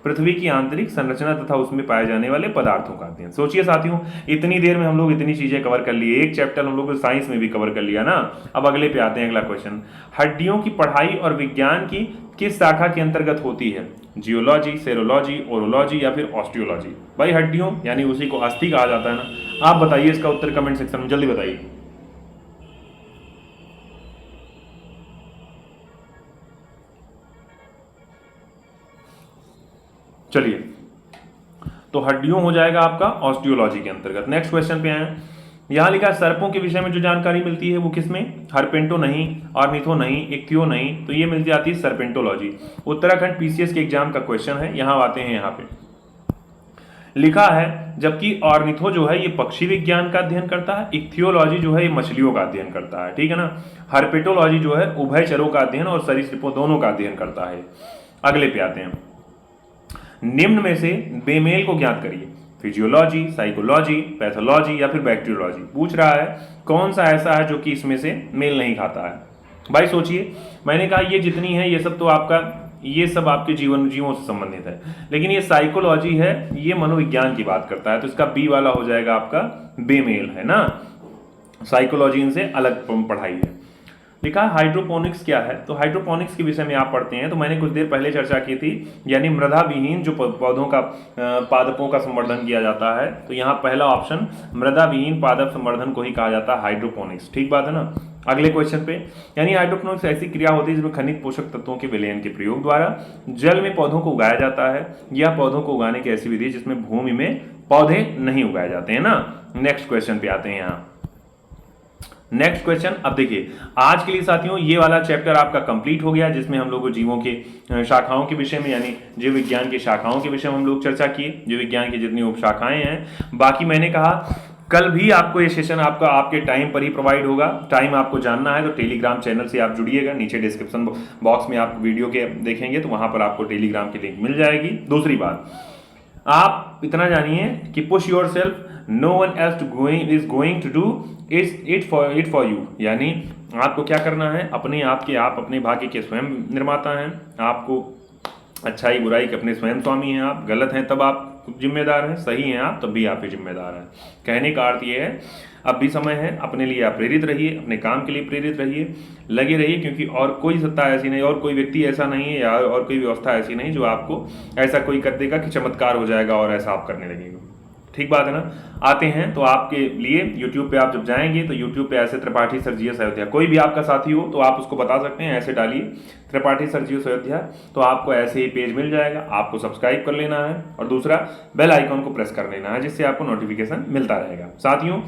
पृथ्वी की आंतरिक संरचना तथा उसमें पाए जाने वाले पदार्थों का अध्ययन। सोचिए साथियों, इतनी देर में हम लोग इतनी चीजें कवर कर लिए, एक चैप्टर हम लोग साइंस में भी कवर कर लिया ना। अब अगले पे आते हैं, अगला क्वेश्चन, हड्डियों की पढ़ाई और विज्ञान की किस शाखा के अंतर्गत होती है, जियोलॉजी, सेरोलॉजी, ओरोलॉजी या फिर ऑस्टियोलॉजी। भाई हड्डियों यानी उसी को अस्थि कहा जाता है ना। आप बताइए इसका उत्तर कमेंट सेक्शन में, जल्दी बताइए। चलिए, तो हड्डियों हो जाएगा आपका ऑस्टियोलॉजी के अंतर्गत। नेक्स्ट क्वेश्चन पे आए, यहां लिखा सर्पों के विषय में जो जानकारी मिलती है वो किसमें, हरपेंटो नहीं, ऑर्निथो नहीं, इक्थियो नहीं, तो ये मिल जाती है सर्पेंटोलॉजी। उत्तराखंड पीसीएस के एग्जाम का क्वेश्चन है। यहां आते हैं, यहां पे लिखा है, जबकि ऑर्निथो जो है ये पक्षी विज्ञान का अध्ययन करता है, इक्थियोलॉजी जो है ये मछलियों का अध्ययन करता है, ठीक है ना। हर्पेटोलॉजी जो है उभयचरों का अध्ययन और सरीसृपों दोनों का अध्ययन करता है। अगले पे आते हैं, निम्न में से बेमेल को ज्ञात करिए, फिजियोलॉजी, साइकोलॉजी, पैथोलॉजी या फिर बैक्टीरियोलॉजी। पूछ रहा है कौन सा ऐसा है जो कि इसमें से मेल नहीं खाता है। भाई सोचिए, मैंने कहा ये जितनी है ये सब तो आपका, ये सब आपके जीवों से संबंधित है, लेकिन ये साइकोलॉजी है, ये मनोविज्ञान की बात करता है, तो इसका बी वाला हो जाएगा आपका बेमेल, है ना। साइकोलॉजी इनसे अलग पढ़ाई है। लिखा है हाइड्रोपोनिक्स क्या है, तो हाइड्रोपोनिक्स के विषय में आप पढ़ते हैं, तो मैंने कुछ देर पहले चर्चा की थी, यानी मृदा विहीन जो पौधों का पादपों का संवर्धन किया जाता है। तो यहाँ पहला ऑप्शन मृदा विहीन पादप संवर्धन को ही कहा जाता है हाइड्रोपोनिक्स, ठीक बात है ना। अगले क्वेश्चन पे, यानी हाइड्रोपोनिक्स ऐसी क्रिया होती है जिसमें खनिज पोषक तत्वों के विलयन के प्रयोग द्वारा जल में पौधों को उगाया जाता है, या पौधों को उगाने की ऐसी विधि जिसमें भूमि में पौधे नहीं उगाए जाते हैं ना। नेक्स्ट क्वेश्चन पे आते हैं, यहाँ नेक्स्ट क्वेश्चन। अब देखिए, आज के लिए साथियों ये वाला चैप्टर आपका कंप्लीट हो गया, जिसमें हम लोग जीवों के शाखाओं के विषय में, यानी जीव विज्ञान की शाखाओं के विषय में हम लोग चर्चा किए, जीव विज्ञान की जितनी उप शाखाएं हैं। बाकी मैंने कहा कल भी आपको ये सेशन आपका आपके टाइम पर ही प्रोवाइड होगा। टाइम आपको जानना है तो टेलीग्राम चैनल से आप जुड़िएगा, नीचे डिस्क्रिप्शन बॉक्स में आप वीडियो के देखेंगे तो वहां पर आपको टेलीग्राम की लिंक मिल जाएगी। दूसरी बात, आप इतना जानिए कि push yourself, no one else is going to do it for you, यानी आपको क्या करना है, अपने आप के आप अपने भाग्य के स्वयं निर्माता हैं। आपको अच्छाई बुराई के अपने स्वयं स्वामी हैं। आप गलत हैं तब आप जिम्मेदार हैं, सही हैं आप तब भी आप ही जिम्मेदार हैं। कहने का अर्थ ये है, अब भी समय है, अपने लिए आप प्रेरित रहिए, अपने काम के लिए प्रेरित रहिए, लगे रहिए, क्योंकि और कोई सत्ता ऐसी नहीं, और कोई व्यक्ति ऐसा नहीं है, या और कोई व्यवस्था ऐसी नहीं जो आपको ऐसा कोई कर देगा कि चमत्कार हो जाएगा और ऐसा आप करने लगेंगे, ठीक बात है ना। आते हैं तो आपके लिए YouTube पे आप जब जाएंगे तो YouTube पे ऐसे त्रिपाठी सर जीएस अयोध्या, कोई भी आपका साथी हो तो आप उसको बता सकते हैं, ऐसे डालिए त्रिपाठी सर जीएस अयोध्या, तो आपको ऐसे ही पेज मिल जाएगा। आपको सब्सक्राइब कर लेना है और दूसरा बेल आइकॉन को प्रेस कर लेना है, जिससे आपको नोटिफिकेशन मिलता रहेगा। साथियों,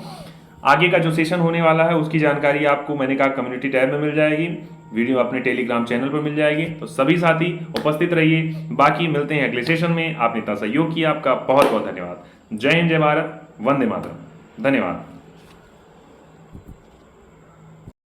आगे का जो सेशन होने वाला है उसकी जानकारी आपको मैंने कहा कम्युनिटी टैब में मिल जाएगी, वीडियो अपने टेलीग्राम चैनल पर मिल जाएगी। तो सभी साथी उपस्थित रहिए। बाकी मिलते हैं अगले सेशन में। आपने इतना सहयोग किया, आपका बहुत बहुत धन्यवाद। जय हिंद, जय भारत, वंदे मातरम। धन्यवाद।